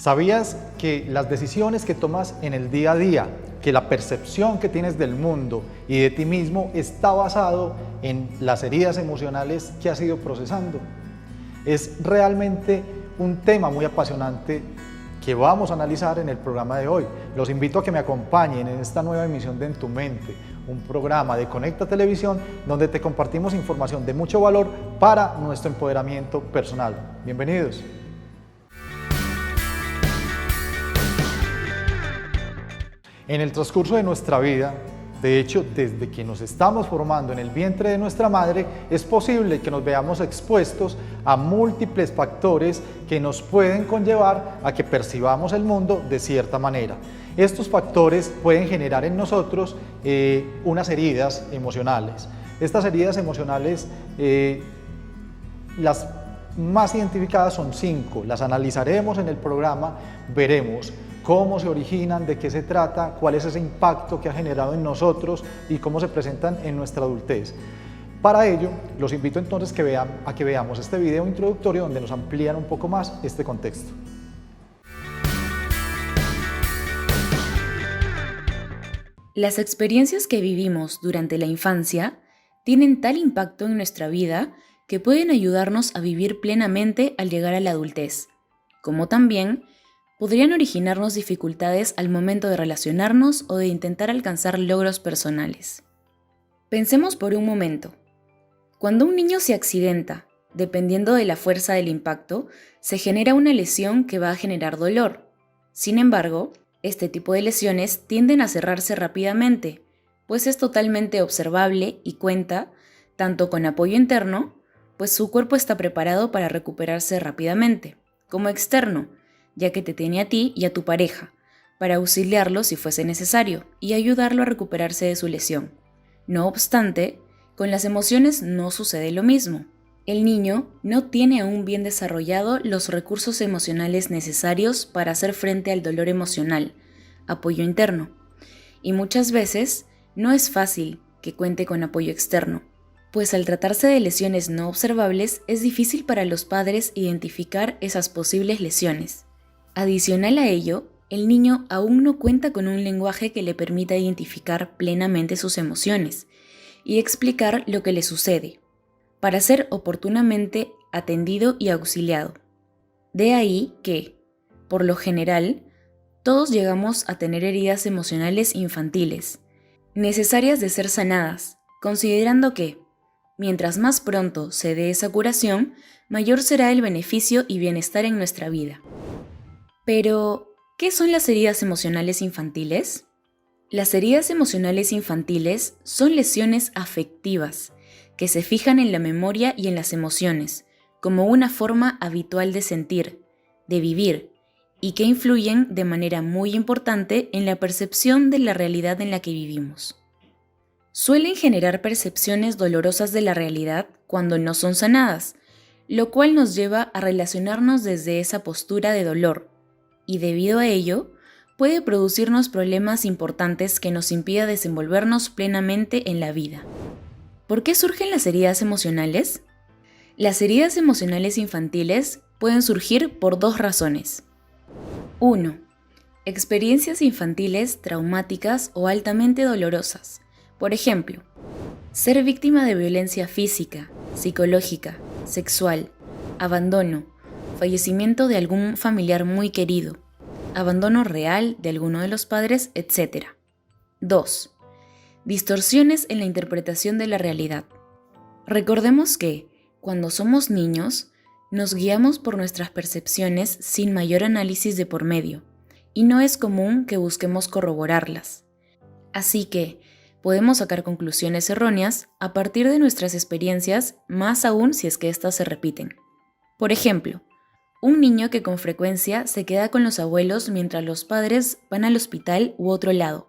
¿Sabías que las decisiones que tomas en el día a día, que la percepción que tienes del mundo y de ti mismo está basado en las heridas emocionales que has ido procesando? Es realmente un tema muy apasionante que vamos a analizar en el programa de hoy. Los invito a que me acompañen en esta nueva emisión de En tu Mente, un programa de Conecta Televisión donde te compartimos información de mucho valor para nuestro empoderamiento personal. Bienvenidos. En el transcurso de nuestra vida, de hecho, desde que nos estamos formando en el vientre de nuestra madre, es posible que nos veamos expuestos a múltiples factores que nos pueden conllevar a que percibamos el mundo de cierta manera. Estos factores pueden generar en nosotros unas heridas emocionales. Estas heridas emocionales, las más identificadas son 5, las analizaremos en el programa, veremos cómo se originan, de qué se trata, cuál es ese impacto que ha generado en nosotros y cómo se presentan en nuestra adultez. Para ello, los invito entonces a que veamos este video introductorio donde nos amplían un poco más este contexto. Las experiencias que vivimos durante la infancia tienen tal impacto en nuestra vida que pueden ayudarnos a vivir plenamente al llegar a la adultez, como también podrían originarnos dificultades al momento de relacionarnos o de intentar alcanzar logros personales. Pensemos por un momento. Cuando un niño se accidenta, dependiendo de la fuerza del impacto, se genera una lesión que va a generar dolor. Sin embargo, este tipo de lesiones tienden a cerrarse rápidamente, pues es totalmente observable y cuenta tanto con apoyo interno, pues su cuerpo está preparado para recuperarse rápidamente, como externo, ya que te tiene a ti y a tu pareja, para auxiliarlo si fuese necesario y ayudarlo a recuperarse de su lesión. No obstante, con las emociones no sucede lo mismo. El niño no tiene aún bien desarrollado los recursos emocionales necesarios para hacer frente al dolor emocional, apoyo interno, y muchas veces no es fácil que cuente con apoyo externo, pues al tratarse de lesiones no observables es difícil para los padres identificar esas posibles lesiones. Adicional a ello, el niño aún no cuenta con un lenguaje que le permita identificar plenamente sus emociones y explicar lo que le sucede, para ser oportunamente atendido y auxiliado. De ahí que, por lo general, todos llegamos a tener heridas emocionales infantiles, necesarias de ser sanadas, considerando que, mientras más pronto se dé esa curación, mayor será el beneficio y bienestar en nuestra vida. Pero, ¿qué son las heridas emocionales infantiles? Las heridas emocionales infantiles son lesiones afectivas que se fijan en la memoria y en las emociones, como una forma habitual de sentir, de vivir, y que influyen de manera muy importante en la percepción de la realidad en la que vivimos. Suelen generar percepciones dolorosas de la realidad cuando no son sanadas, lo cual nos lleva a relacionarnos desde esa postura de dolor, y debido a ello, puede producirnos problemas importantes que nos impida desenvolvernos plenamente en la vida. ¿Por qué surgen las heridas emocionales? Las heridas emocionales infantiles pueden surgir por 2 razones. 1. Experiencias infantiles traumáticas o altamente dolorosas. Por ejemplo, ser víctima de violencia física, psicológica, sexual, abandono, fallecimiento de algún familiar muy querido, abandono real de alguno de los padres, etc. 2. Distorsiones en la interpretación de la realidad. Recordemos que, cuando somos niños, nos guiamos por nuestras percepciones sin mayor análisis de por medio, y no es común que busquemos corroborarlas. Así que, podemos sacar conclusiones erróneas a partir de nuestras experiencias, más aún si es que éstas se repiten. Por ejemplo, un niño que con frecuencia se queda con los abuelos mientras los padres van al hospital u otro lado,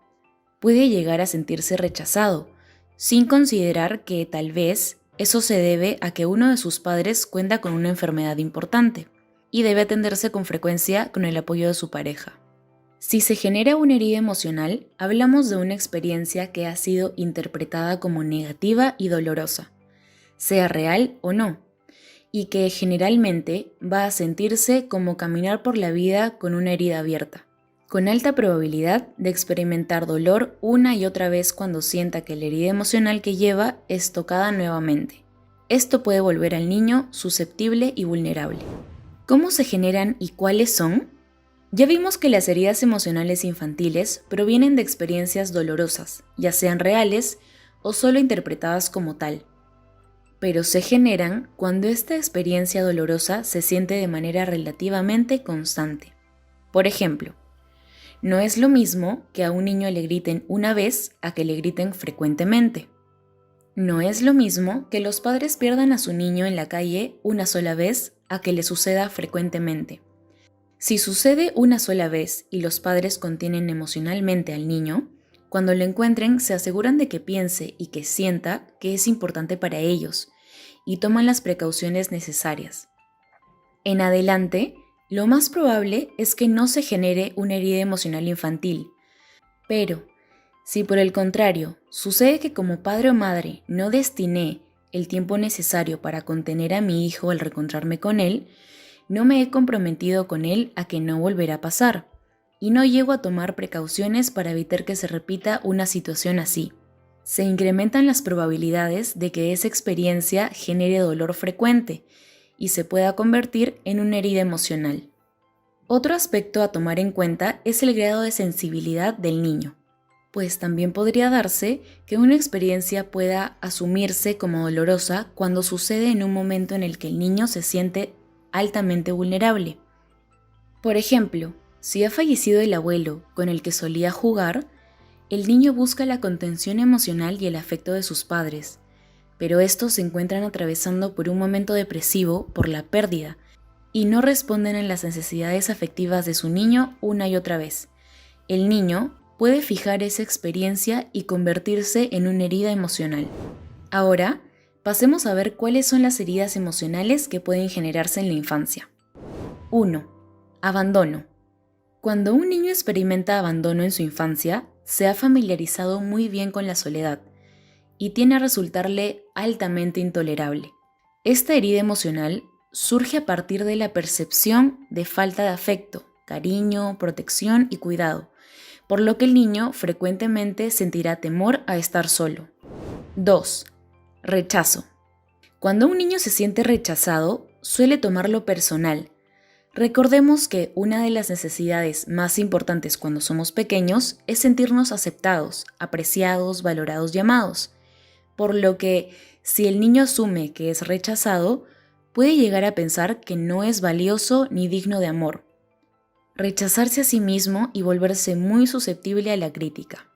puede llegar a sentirse rechazado, sin considerar que tal vez eso se debe a que uno de sus padres cuenta con una enfermedad importante y debe atenderse con frecuencia con el apoyo de su pareja. Si se genera una herida emocional, hablamos de una experiencia que ha sido interpretada como negativa y dolorosa, sea real o no, y que generalmente va a sentirse como caminar por la vida con una herida abierta, con alta probabilidad de experimentar dolor una y otra vez cuando sienta que la herida emocional que lleva es tocada nuevamente. Esto puede volver al niño susceptible y vulnerable. ¿Cómo se generan y cuáles son? Ya vimos que las heridas emocionales infantiles provienen de experiencias dolorosas, ya sean reales o solo interpretadas como tal, pero se generan cuando esta experiencia dolorosa se siente de manera relativamente constante. Por ejemplo, no es lo mismo que a un niño le griten una vez a que le griten frecuentemente. No es lo mismo que los padres pierdan a su niño en la calle una sola vez a que le suceda frecuentemente. Si sucede una sola vez y los padres contienen emocionalmente al niño, cuando lo encuentren se aseguran de que piense y que sienta que es importante para ellos y toman las precauciones necesarias. En adelante, lo más probable es que no se genere una herida emocional infantil, pero si por el contrario sucede que como padre o madre no destiné el tiempo necesario para contener a mi hijo al reencontrarme con él, no me he comprometido con él a que no volverá a pasar, y no llego a tomar precauciones para evitar que se repita una situación así. Se incrementan las probabilidades de que esa experiencia genere dolor frecuente y se pueda convertir en una herida emocional. Otro aspecto a tomar en cuenta es el grado de sensibilidad del niño, pues también podría darse que una experiencia pueda asumirse como dolorosa cuando sucede en un momento en el que el niño se siente altamente vulnerable. Por ejemplo, si ha fallecido el abuelo con el que solía jugar, el niño busca la contención emocional y el afecto de sus padres, pero estos se encuentran atravesando por un momento depresivo por la pérdida y no responden a las necesidades afectivas de su niño una y otra vez. El niño puede fijar esa experiencia y convertirse en una herida emocional. Ahora, pasemos a ver cuáles son las heridas emocionales que pueden generarse en la infancia. 1. Abandono. Cuando un niño experimenta abandono en su infancia, se ha familiarizado muy bien con la soledad y tiende a resultarle altamente intolerable. Esta herida emocional surge a partir de la percepción de falta de afecto, cariño, protección y cuidado, por lo que el niño frecuentemente sentirá temor a estar solo. 2. Rechazo. Cuando un niño se siente rechazado, suele tomarlo personal. Recordemos que una de las necesidades más importantes cuando somos pequeños es sentirnos aceptados, apreciados, valorados y amados. Por lo que, si el niño asume que es rechazado, puede llegar a pensar que no es valioso ni digno de amor. Rechazarse a sí mismo y volverse muy susceptible a la crítica.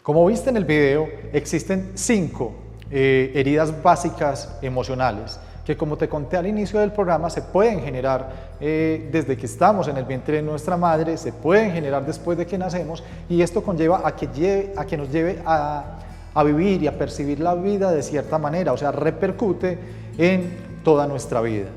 Como viste en el video, existen 5 heridas básicas emocionales que, como te conté al inicio del programa, se pueden generar desde que estamos en el vientre de nuestra madre, se pueden generar después de que nacemos, y esto conlleva a que nos lleve a vivir y a percibir la vida de cierta manera, o sea, repercute en toda nuestra vida.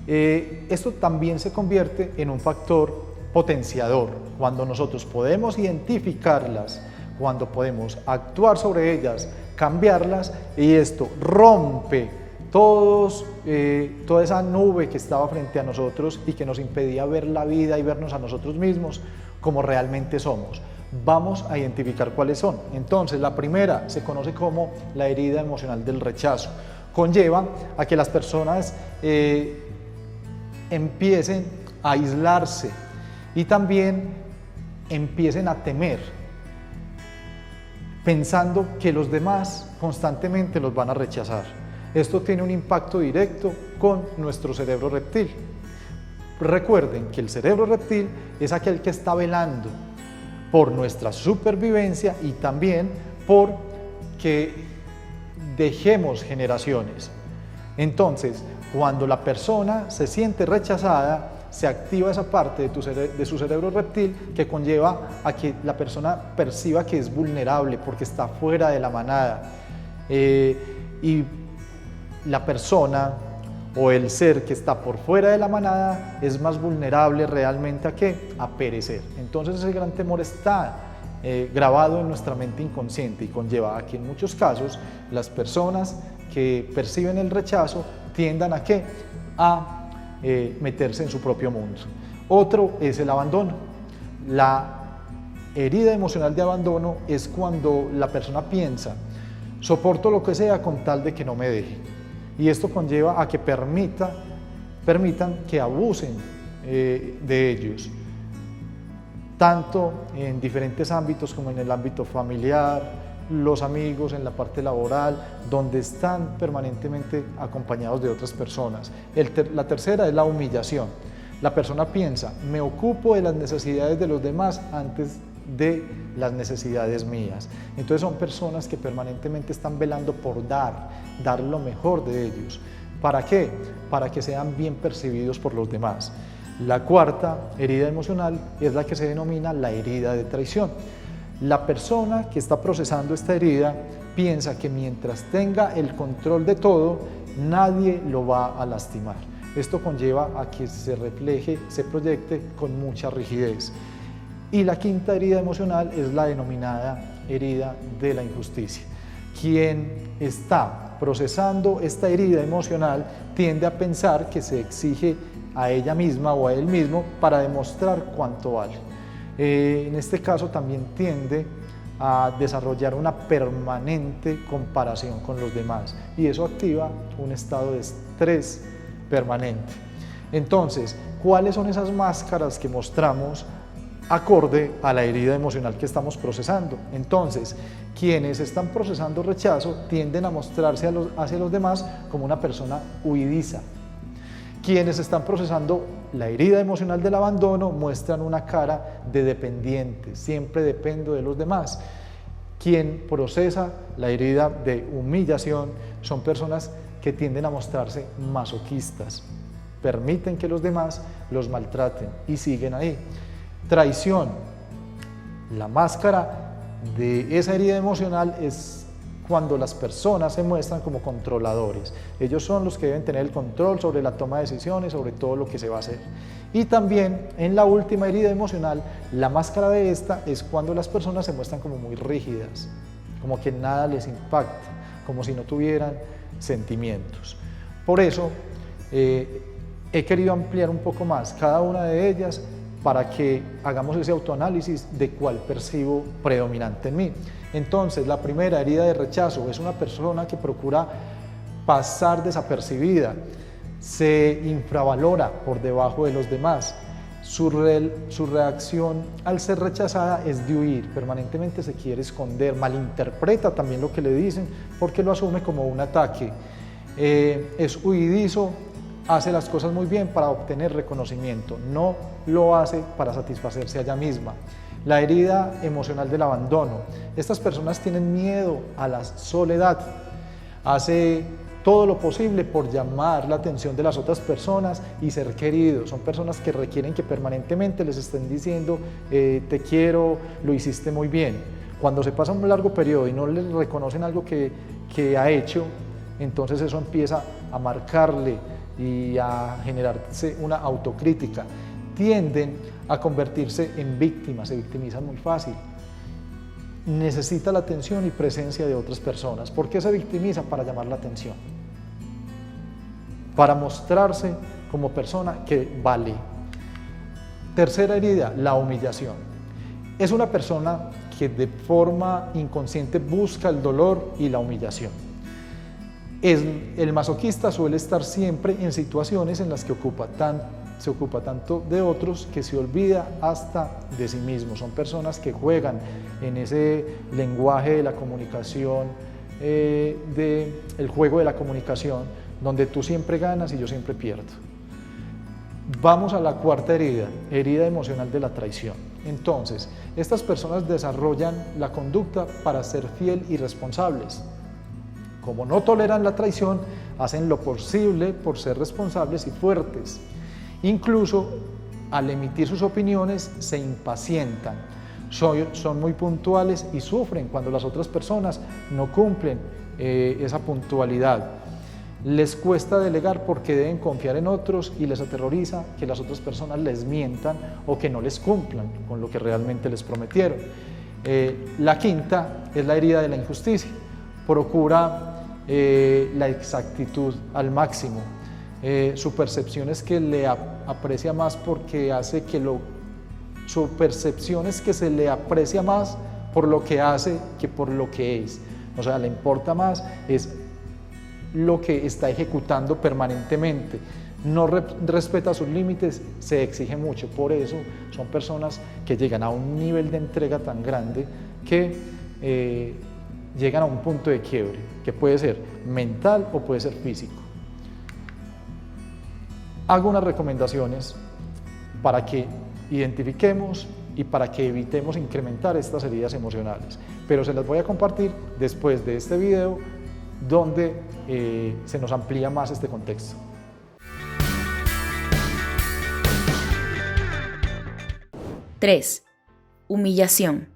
Esto también se convierte en un factor potenciador cuando nosotros podemos identificarlas, cuando podemos actuar sobre ellas, cambiarlas, y esto rompe toda esa nube que estaba frente a nosotros y que nos impedía ver la vida y vernos a nosotros mismos como realmente somos. Vamos a identificar cuáles son. Entonces, la primera se conoce como la herida emocional del rechazo. Conlleva a que las personas empiecen a aislarse y también empiecen a temer, pensando que los demás constantemente los van a rechazar. Esto tiene un impacto directo con nuestro cerebro reptil. Recuerden que el cerebro reptil es aquel que está velando por nuestra supervivencia y también por que dejemos generaciones. Entonces, cuando la persona se siente rechazada, se activa esa parte de su cerebro reptil que conlleva a que la persona perciba que es vulnerable porque está fuera de la manada. Y la persona o el ser que está por fuera de la manada es más vulnerable realmente a ¿qué? A perecer. Entonces ese gran temor está grabado en nuestra mente inconsciente y conlleva a que en muchos casos las personas que perciben el rechazo tiendan a ¿qué? A meterse en su propio mundo. Otro es el abandono. La herida emocional de abandono es cuando la persona piensa, soporto lo que sea con tal de que no me deje. Y esto conlleva a que permitan que abusen de ellos, tanto en diferentes ámbitos como en el ámbito familiar, los amigos, en la parte laboral, donde están permanentemente acompañados de otras personas. La tercera es la humillación. La persona piensa, me ocupo de las necesidades de los demás antes de las necesidades mías. Entonces son personas que permanentemente están velando por dar lo mejor de ellos. ¿Para qué? Para que sean bien percibidos por los demás. La cuarta herida emocional es la que se denomina la herida de traición. La persona que está procesando esta herida piensa que mientras tenga el control de todo, nadie lo va a lastimar. Esto conlleva a que se refleje, se proyecte con mucha rigidez. Y la quinta herida emocional es la denominada herida de la injusticia. Quien está procesando esta herida emocional tiende a pensar que se exige a ella misma o a él mismo para demostrar cuánto vale. En este caso también tiende a desarrollar una permanente comparación con los demás y eso activa un estado de estrés permanente. Entonces, ¿cuáles son esas máscaras que mostramos acorde a la herida emocional que estamos procesando? Entonces, quienes están procesando rechazo tienden a mostrarse hacia los demás como una persona huidiza. Quienes están procesando la herida emocional del abandono muestran una cara de dependiente, siempre dependo de los demás. Quien procesa la herida de humillación son personas que tienden a mostrarse masoquistas, permiten que los demás los maltraten y siguen ahí. Traición. La máscara de esa herida emocional es cuando las personas se muestran como controladores. Ellos son los que deben tener el control sobre la toma de decisiones, sobre todo lo que se va a hacer. Y también en la última herida emocional, la máscara de esta es cuando las personas se muestran como muy rígidas, como que nada les impacta, como si no tuvieran sentimientos. Por eso he querido ampliar un poco más cada una de ellas para que hagamos ese autoanálisis de cuál percibo predominante en mí. Entonces, la primera herida de rechazo es una persona que procura pasar desapercibida, se infravalora por debajo de los demás. Su reacción al ser rechazada es de huir, permanentemente se quiere esconder, malinterpreta también lo que le dicen porque lo asume como un ataque. Es huidizo, hace las cosas muy bien para obtener reconocimiento, no lo hace para satisfacerse a ella misma. La herida emocional del abandono. Estas personas tienen miedo a la soledad, hace todo lo posible por llamar la atención de las otras personas y ser queridos. Son personas que requieren que permanentemente les estén diciendo te quiero, lo hiciste muy bien. Cuando se pasa un largo periodo y no les reconocen algo que ha hecho, entonces eso empieza a marcarle y a generarse una autocrítica. Tienden a convertirse en víctimas, se victimizan muy fácil. Necesita la atención y presencia de otras personas. ¿Por qué se victimiza? Para llamar la atención, para mostrarse como persona que vale. Tercera herida, la humillación. Es una persona que de forma inconsciente busca el dolor y la humillación. El masoquista suele estar siempre en situaciones en las que se ocupa tanto de otros que se olvida hasta de sí mismo. Son personas que juegan en ese lenguaje de la comunicación, el juego de la comunicación, donde tú siempre ganas y yo siempre pierdo. Vamos a la cuarta herida, herida emocional de la traición. Entonces, estas personas desarrollan la conducta para ser fiel y responsables. Como no toleran la traición, hacen lo posible por ser responsables y fuertes. Incluso al emitir sus opiniones se impacientan, son muy puntuales y sufren cuando las otras personas no cumplen esa puntualidad. Les cuesta delegar porque deben confiar en otros y les aterroriza que las otras personas les mientan o que no les cumplan con lo que realmente les prometieron. La quinta es la herida de la injusticia. Procura la exactitud al máximo. Su percepción es que le aprecia más porque hace que su percepción es que se le aprecia más por lo que hace que por lo que es. O sea, le importa más es lo que está ejecutando permanentemente. No respeta sus límites, se exige mucho. Por eso son personas que llegan a un nivel de entrega tan grande que llegan a un punto de quiebre, que puede ser mental o puede ser físico. Hago unas recomendaciones para que identifiquemos y para que evitemos incrementar estas heridas emocionales, pero se las voy a compartir después de este video donde se nos amplía más este contexto. Tres. Humillación.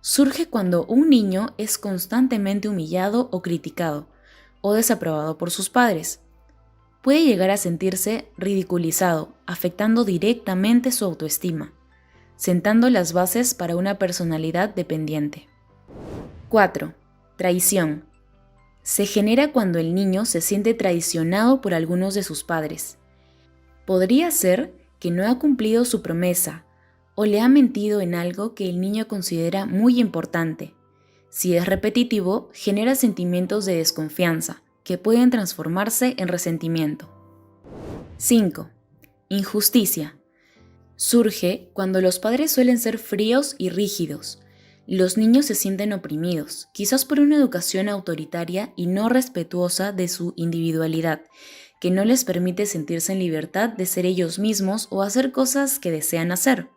Surge cuando un niño es constantemente humillado o criticado o desaprobado por sus padres. Puede llegar a sentirse ridiculizado, afectando directamente su autoestima, sentando las bases para una personalidad dependiente. 4. Traición. Se genera cuando el niño se siente traicionado por algunos de sus padres. Podría ser que no ha cumplido su promesa o le ha mentido en algo que el niño considera muy importante. Si es repetitivo, genera sentimientos de desconfianza, que pueden transformarse en resentimiento. 5. Injusticia. Surge cuando los padres suelen ser fríos y rígidos. Los niños se sienten oprimidos, quizás por una educación autoritaria y no respetuosa de su individualidad, que no les permite sentirse en libertad de ser ellos mismos o hacer cosas que desean hacer.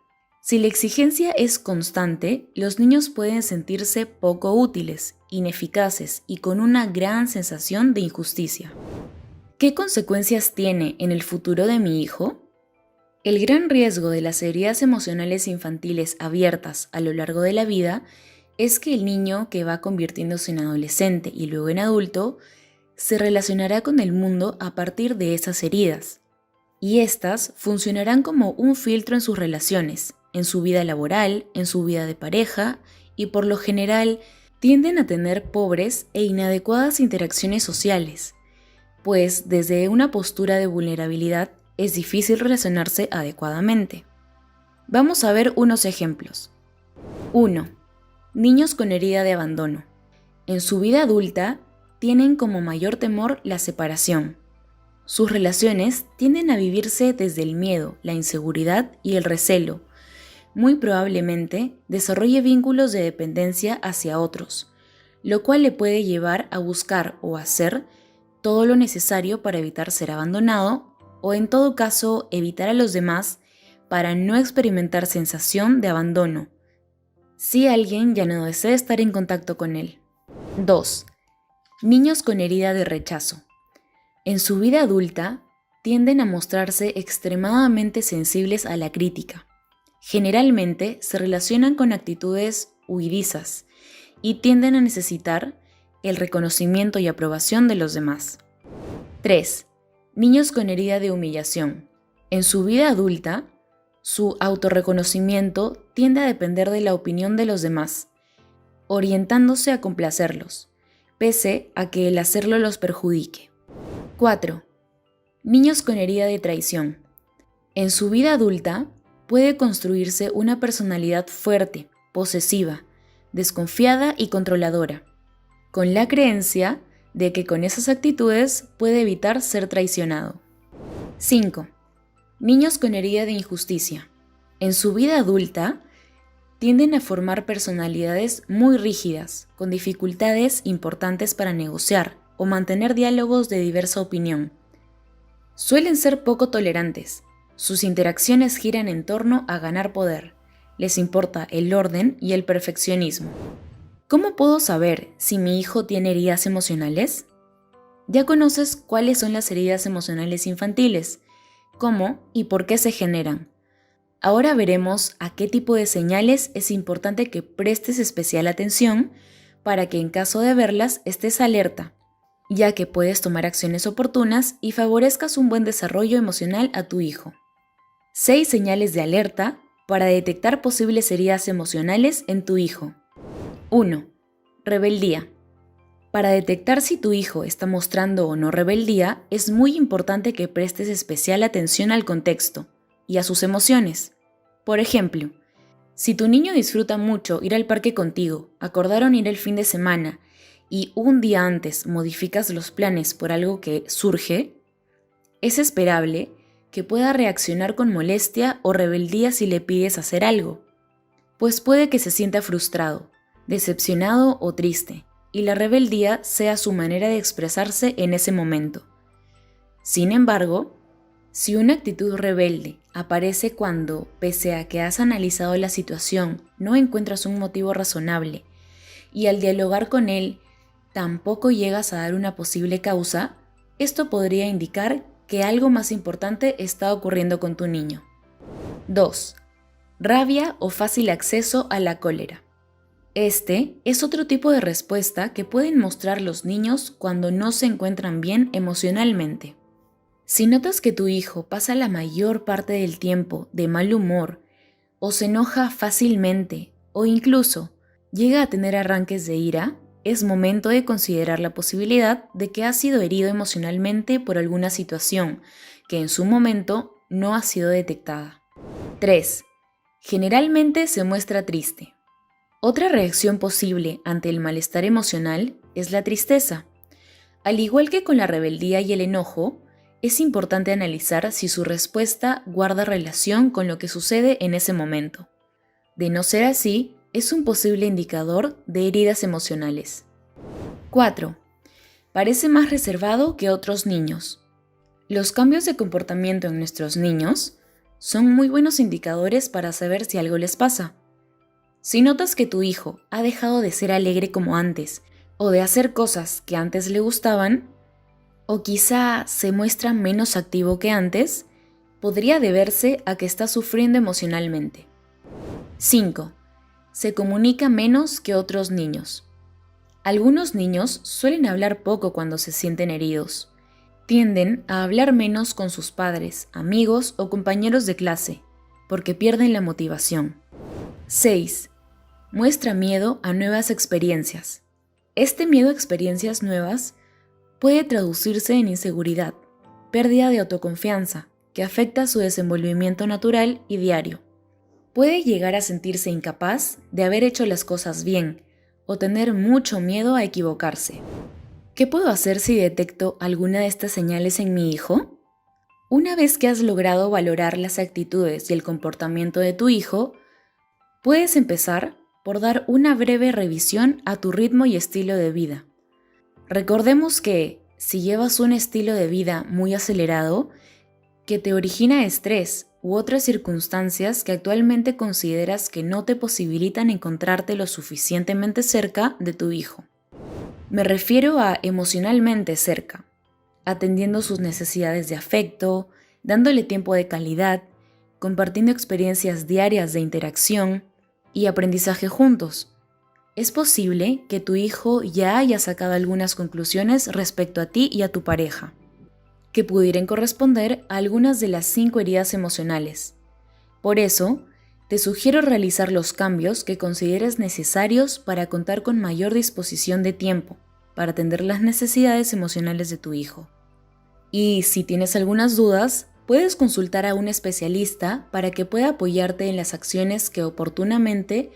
Si la exigencia es constante, los niños pueden sentirse poco útiles, ineficaces y con una gran sensación de injusticia. ¿Qué consecuencias tiene en el futuro de mi hijo? El gran riesgo de las heridas emocionales infantiles abiertas a lo largo de la vida es que el niño que va convirtiéndose en adolescente y luego en adulto se relacionará con el mundo a partir de esas heridas, y estas funcionarán como un filtro en sus relaciones, en su vida laboral, en su vida de pareja, y por lo general tienden a tener pobres e inadecuadas interacciones sociales, pues desde una postura de vulnerabilidad es difícil relacionarse adecuadamente. Vamos a ver unos ejemplos. 1. Niños con herida de abandono. En su vida adulta tienen como mayor temor la separación. Sus relaciones tienden a vivirse desde el miedo, la inseguridad y el recelo. Muy probablemente desarrolle vínculos de dependencia hacia otros, lo cual le puede llevar a buscar o hacer todo lo necesario para evitar ser abandonado o en todo caso evitar a los demás para no experimentar sensación de abandono, si alguien ya no desea estar en contacto con él. 2. Niños con herida de rechazo. En su vida adulta tienden a mostrarse extremadamente sensibles a la crítica. Generalmente se relacionan con actitudes huidizas y tienden a necesitar el reconocimiento y aprobación de los demás. 3. Niños con herida de humillación. En su vida adulta, su autorreconocimiento tiende a depender de la opinión de los demás, orientándose a complacerlos, pese a que el hacerlo los perjudique. 4. Niños con herida de traición. En su vida adulta, puede construirse una personalidad fuerte, posesiva, desconfiada y controladora, con la creencia de que con esas actitudes puede evitar ser traicionado. 5. Niños con herida de injusticia. En su vida adulta, tienden a formar personalidades muy rígidas, con dificultades importantes para negociar o mantener diálogos de diversa opinión. Suelen ser poco tolerantes. Sus interacciones giran en torno a ganar poder. Les importa el orden y el perfeccionismo. ¿Cómo puedo saber si mi hijo tiene heridas emocionales? Ya conoces cuáles son las heridas emocionales infantiles, cómo y por qué se generan. Ahora veremos a qué tipo de señales es importante que prestes especial atención para que en caso de verlas estés alerta, ya que puedes tomar acciones oportunas y favorezcas un buen desarrollo emocional a tu hijo. 6 señales de alerta para detectar posibles heridas emocionales en tu hijo. 1. Rebeldía. Para detectar si tu hijo está mostrando o no rebeldía, es muy importante que prestes especial atención al contexto y a sus emociones. Por ejemplo, si tu niño disfruta mucho ir al parque contigo, acordaron ir el fin de semana y un día antes modificas los planes por algo que surge, es esperable que pueda reaccionar con molestia o rebeldía si le pides hacer algo, pues puede que se sienta frustrado, decepcionado o triste, y la rebeldía sea su manera de expresarse en ese momento. Sin embargo, si una actitud rebelde aparece cuando, pese a que has analizado la situación, no encuentras un motivo razonable y al dialogar con él tampoco llegas a dar una posible causa, esto podría indicar que algo más importante está ocurriendo con tu niño. 2. Rabia o fácil acceso a la cólera. Este es otro tipo de respuesta que pueden mostrar los niños cuando no se encuentran bien emocionalmente. Si notas que tu hijo pasa la mayor parte del tiempo de mal humor, o se enoja fácilmente, o incluso llega a tener arranques de ira, es momento de considerar la posibilidad de que ha sido herido emocionalmente por alguna situación que en su momento no ha sido detectada. 3. Generalmente se muestra triste. Otra reacción posible ante el malestar emocional es la tristeza. Al igual que con la rebeldía y el enojo, es importante analizar si su respuesta guarda relación con lo que sucede en ese momento. De no ser así, es un posible indicador de heridas emocionales. 4. Parece más reservado que otros niños. Los cambios de comportamiento en nuestros niños son muy buenos indicadores para saber si algo les pasa. Si notas que tu hijo ha dejado de ser alegre como antes, o de hacer cosas que antes le gustaban, o quizá se muestra menos activo que antes, podría deberse a que está sufriendo emocionalmente. 5. Se comunica menos que otros niños. Algunos niños suelen hablar poco cuando se sienten heridos. Tienden a hablar menos con sus padres, amigos o compañeros de clase, porque pierden la motivación. 6. Muestra miedo a nuevas experiencias. Este miedo a experiencias nuevas puede traducirse en inseguridad, pérdida de autoconfianza, que afecta su desenvolvimiento natural y diario. Puede llegar a sentirse incapaz de haber hecho las cosas bien o tener mucho miedo a equivocarse. ¿Qué puedo hacer si detecto alguna de estas señales en mi hijo? Una vez que has logrado valorar las actitudes y el comportamiento de tu hijo, puedes empezar por dar una breve revisión a tu ritmo y estilo de vida. Recordemos que si llevas un estilo de vida muy acelerado, que te origina estrés u otras circunstancias que actualmente consideras que no te posibilitan encontrarte lo suficientemente cerca de tu hijo. Me refiero a emocionalmente cerca, atendiendo sus necesidades de afecto, dándole tiempo de calidad, compartiendo experiencias diarias de interacción y aprendizaje juntos. Es posible que tu hijo ya haya sacado algunas conclusiones respecto a ti y a tu pareja, que pudieran corresponder a algunas de las 5 heridas emocionales. Por eso, te sugiero realizar los cambios que consideres necesarios para contar con mayor disposición de tiempo para atender las necesidades emocionales de tu hijo. Y si tienes algunas dudas, puedes consultar a un especialista para que pueda apoyarte en las acciones que oportunamente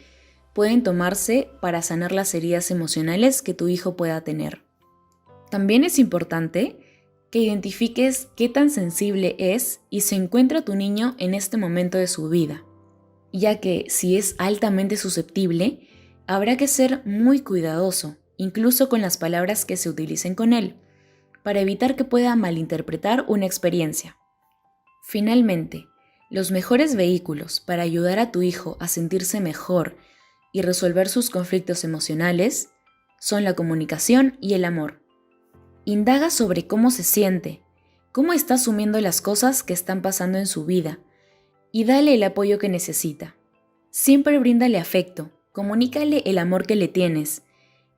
pueden tomarse para sanar las heridas emocionales que tu hijo pueda tener. También es importante que identifiques qué tan sensible es y se encuentra tu niño en este momento de su vida, ya que si es altamente susceptible, habrá que ser muy cuidadoso, incluso con las palabras que se utilicen con él, para evitar que pueda malinterpretar una experiencia. Finalmente, los mejores vehículos para ayudar a tu hijo a sentirse mejor y resolver sus conflictos emocionales son la comunicación y el amor. Indaga sobre cómo se siente, cómo está asumiendo las cosas que están pasando en su vida y dale el apoyo que necesita. Siempre bríndale afecto, comunícale el amor que le tienes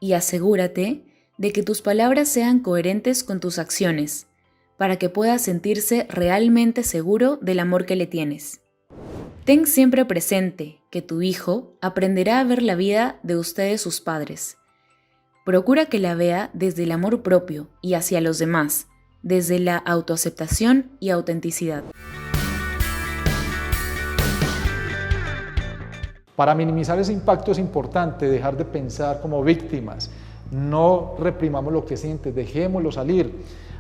y asegúrate de que tus palabras sean coherentes con tus acciones para que pueda sentirse realmente seguro del amor que le tienes. Ten siempre presente que tu hijo aprenderá a ver la vida de ustedes sus padres. Procura que la vea desde el amor propio y hacia los demás, desde la autoaceptación y autenticidad. Para minimizar ese impacto es importante dejar de pensar como víctimas. No reprimamos lo que sientes, dejémoslo salir.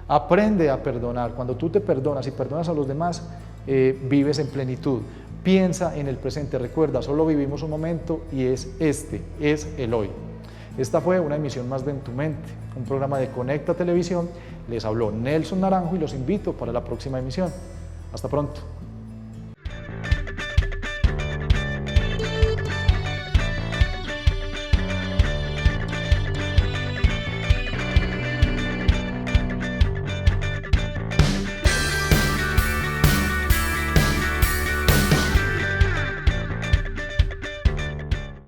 Aprende a perdonar. Cuando tú te perdonas y perdonas a los demás, vives en plenitud. Piensa en el presente. Recuerda, solo vivimos un momento y es el hoy. Esta fue una emisión más de En tu Mente, un programa de Conecta Televisión. Les habló Nelson Naranjo y los invito para la próxima emisión. Hasta pronto.